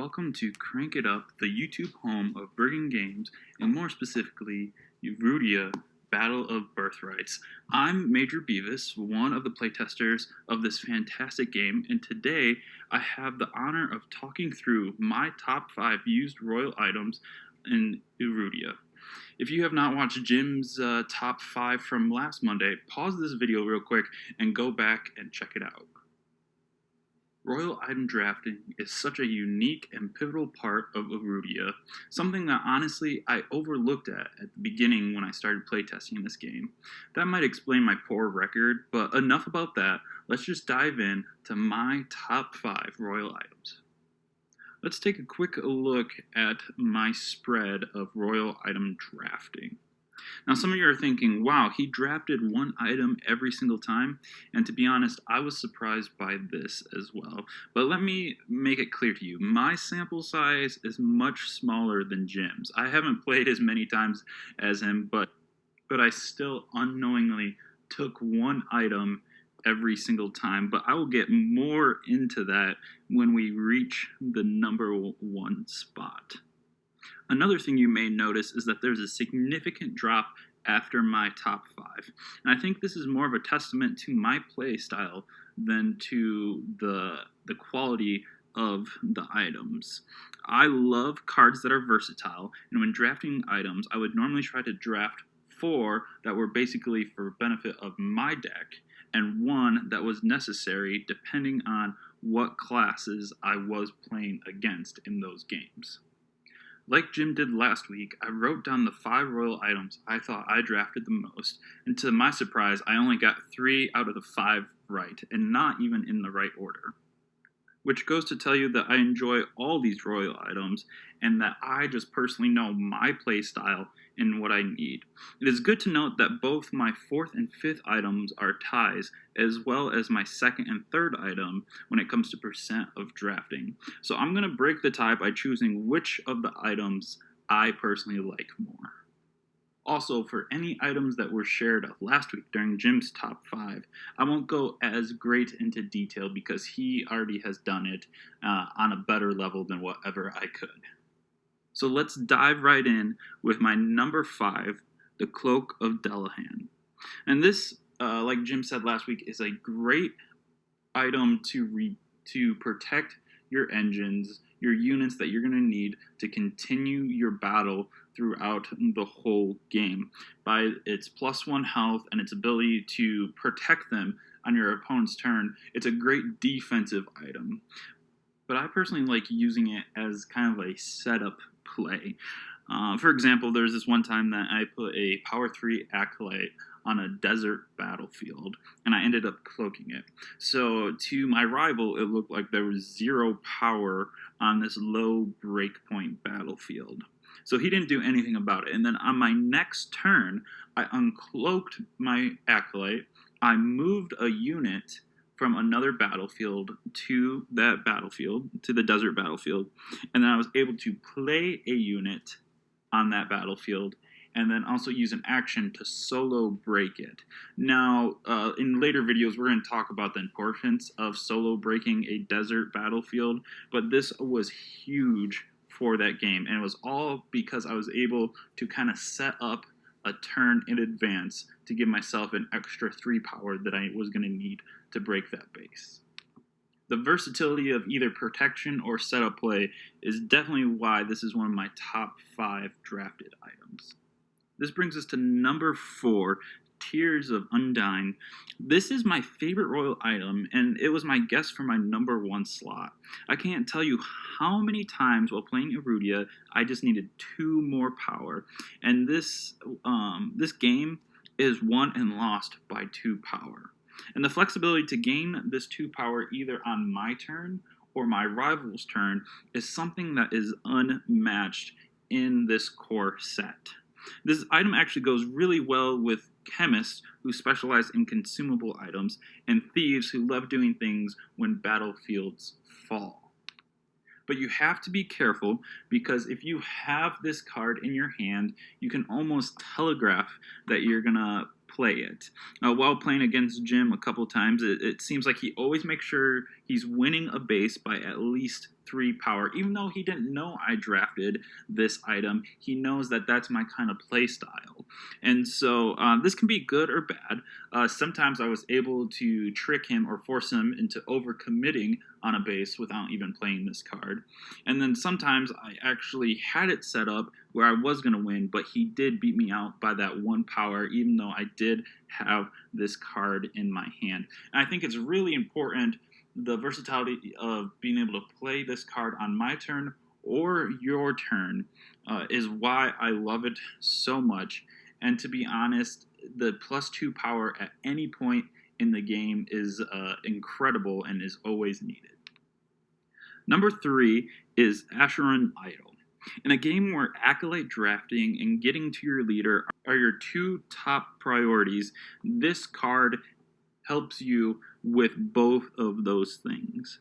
welcome to Crank It Up, the YouTube home of Bergen Games, and more specifically, Erudia, Battle of Birthrights. I'm Major Bevis, one of the playtesters of this fantastic game, and today I have the honor of talking through my top 5 used royal items in Erudia. If you have not watched Jim's top 5 from last Monday, pause this video real quick and go back and check it out. Royal item drafting is such a unique and pivotal part of Erudia, something that honestly I overlooked at the beginning when I started playtesting this game. That might explain my poor record, but enough about that. Let's just dive in to my top 5 royal items. Let's take a quick look at my spread of royal item drafting. Now, some of you are thinking, wow, he drafted one item every single time, and to be honest, I was surprised by this as well. But let me make it clear to you, my sample size is much smaller than Jim's. I haven't played as many times as him, but I still unknowingly took one item every single time, but I will get more into that when we reach the number 1 spot. Another thing you may notice is that there's a significant drop after my top 5. And I think this is more of a testament to my play style than to the quality of the items. I love cards that are versatile, and when drafting items, I would normally try to draft 4 that were basically for benefit of my deck, and 1 that was necessary depending on what classes I was playing against in those games. Like Jim did last week, I wrote down the 5 royal items I thought I drafted the most, and to my surprise, I only got 3 out of the 5 right, and not even in the right order. Which goes to tell you that I enjoy all these royal items, and that I just personally know my play style and what I need. It is good to note that both my 4th and 5th items are ties, as well as my 2nd and 3rd item when it comes to percent of drafting. So I'm going to break the tie by choosing which of the items I personally like more. Also, for any items that were shared last week during Jim's top 5, I won't go as great into detail because he already has done it on a better level than whatever I could. So let's dive right in with my number 5, the Cloak of Delahan. And this, like Jim said last week, is a great item to protect your engines, your units that you're going to need to continue your battle throughout the whole game. By its +1 health and its ability to protect them on your opponent's turn, it's a great defensive item. But I personally like using it as kind of a setup play. For example, there's this one time that I put a Power 3 Acolyte on a desert battlefield, and I ended up cloaking it. So to my rival, it looked like there was 0 power on this low breakpoint battlefield. So he didn't do anything about it. And then on my next turn, I uncloaked my Acolyte, I moved a unit from another battlefield to that battlefield, to the desert battlefield, and then I was able to play a unit on that battlefield, and then also use an action to solo break it. Now, in later videos, we're going to talk about the importance of solo breaking a desert battlefield, but this was huge for that game, and it was all because I was able to kind of set up a turn in advance to give myself an extra 3 power that I was going to need to break that base. The versatility of either protection or setup play is definitely why this is one of my top 5 drafted items. This brings us to number 4, Tears of Undyne. This is my favorite royal item, and it was my guess for my number 1 slot. I can't tell you how many times while playing Erudia, I just needed 2 more power. And this game is won and lost by 2 power. And the flexibility to gain this 2 power either on my turn or my rival's turn is something that is unmatched in this core set. This item actually goes really well with chemists who specialize in consumable items and thieves who love doing things when battlefields fall. But you have to be careful because if you have this card in your hand, you can almost telegraph that you're going to play it. While playing against Jim a couple times, it seems like he always makes sure he's winning a base by at least 3 power. Even though he didn't know I drafted this item, he knows that that's my kind of play style. And so this can be good or bad. Sometimes I was able to trick him or force him into overcommitting on a base without even playing this card. And then sometimes I actually had it set up where I was going to win, but he did beat me out by that 1 power, even though I did have this card in my hand. And I think it's really important, the versatility of being able to play this card on my turn or your turn is why I love it so much. And to be honest, the +2 power at any point in the game is incredible and is always needed. Number 3 is Asheron Idol. In a game where Acolyte drafting and getting to your leader are your 2 top priorities, this card helps you with both of those things.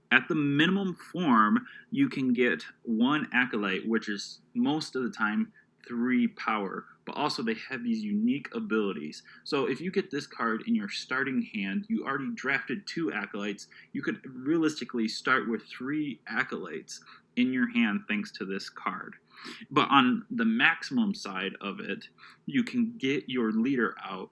At the minimum form, you can get 1 Acolyte, which is most of the time 3 power, but also they have these unique abilities. So if you get this card in your starting hand, you already drafted 2 Acolytes, you could realistically start with 3 Acolytes in your hand thanks to this card. But on the maximum side of it, you can get your leader out.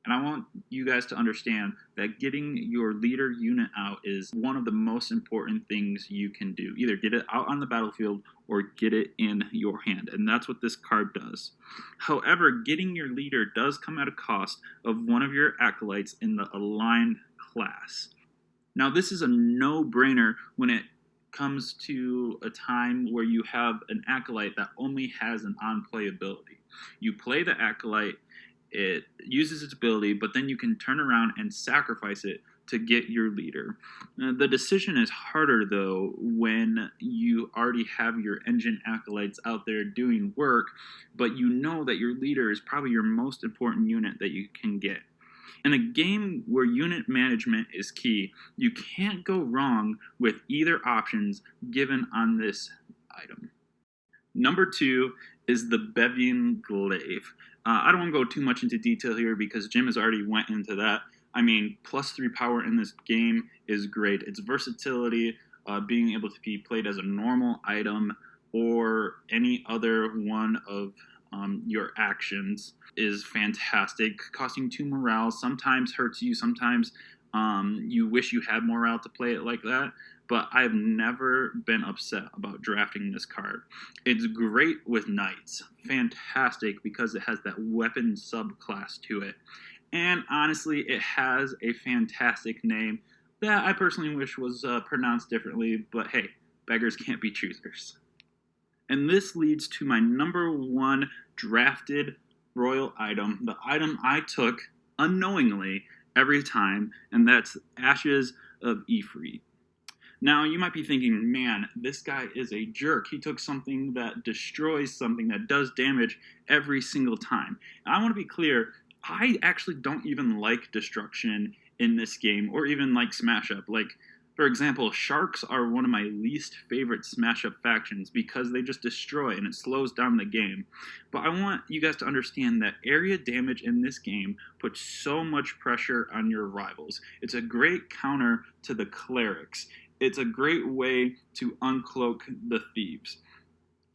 And I want you guys to understand that getting your leader unit out is one of the most important things you can do. Either get it out on the battlefield or get it in your hand. And that's what this card does. However, getting your leader does come at a cost of 1 of your acolytes in the aligned class. Now, this is a no-brainer when it comes to a time where you have an acolyte that only has an on-play ability. You play the acolyte, it uses its ability, but then you can turn around and sacrifice it to get your leader. The decision is harder, though, when you already have your engine acolytes out there doing work, but you know that your leader is probably your most important unit that you can get. In a game where unit management is key, you can't go wrong with either options given on this item. Number 2 is the Bevian Glaive. I don't want to go too much into detail here because Jim has already went into that. I mean, +3 power in this game is great. Its versatility, being able to be played as a normal item or any other one of your actions is fantastic. Costing 2 morale sometimes hurts you, sometimes you wish you had morale to play it like that, but I've never been upset about drafting this card. It's great with knights, fantastic because it has that weapon subclass to it, and honestly it has a fantastic name that I personally wish was pronounced differently, but hey, beggars can't be choosers. And this leads to my number 1 drafted royal item, the item I took unknowingly every time, and that's Ashes of Ifrit. Now, you might be thinking, man, this guy is a jerk. He took something that destroys something that does damage every single time. And I want to be clear, I actually don't even like destruction in this game, or even like Smash Up. Like, for example, sharks are one of my least favorite Smash Up factions because they just destroy and it slows down the game. But I want you guys to understand that area damage in this game puts so much pressure on your rivals. It's a great counter to the clerics. It's a great way to uncloak the thieves.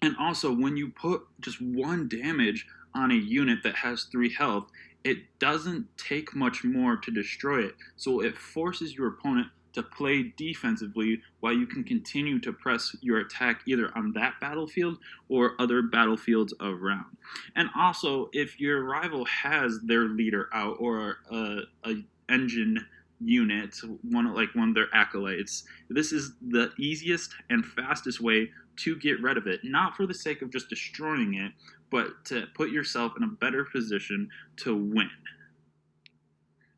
And also, when you put just 1 damage on a unit that has 3 health, it doesn't take much more to destroy it. So it forces your opponent to play defensively while you can continue to press your attack either on that battlefield or other battlefields around. And also, if your rival has their leader out or a engine unit, one of their acolytes, this is the easiest and fastest way to get rid of it, not for the sake of just destroying it, but to put yourself in a better position to win.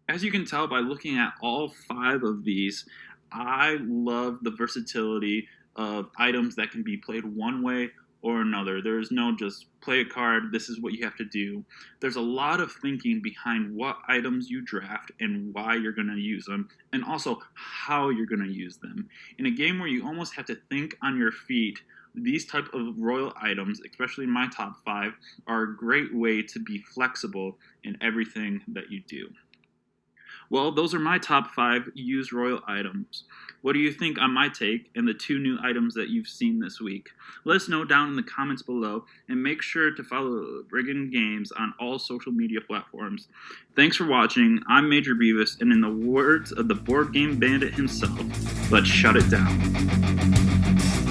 As you can tell by looking at all 5 of these, I love the versatility of items that can be played one way or another. There's no just play a card, this is what you have to do. There's a lot of thinking behind what items you draft and why you're going to use them, and also how you're going to use them. In a game where you almost have to think on your feet, these type of royal items, especially in my top 5, are a great way to be flexible in everything that you do. Well, those are my top 5 used royal items. What do you think on my take and the 2 new items that you've seen this week? Let us know down in the comments below, and make sure to follow Brigham Games on all social media platforms. Thanks for watching. I'm Major Bevis, and in the words of the board game bandit himself, let's shut it down.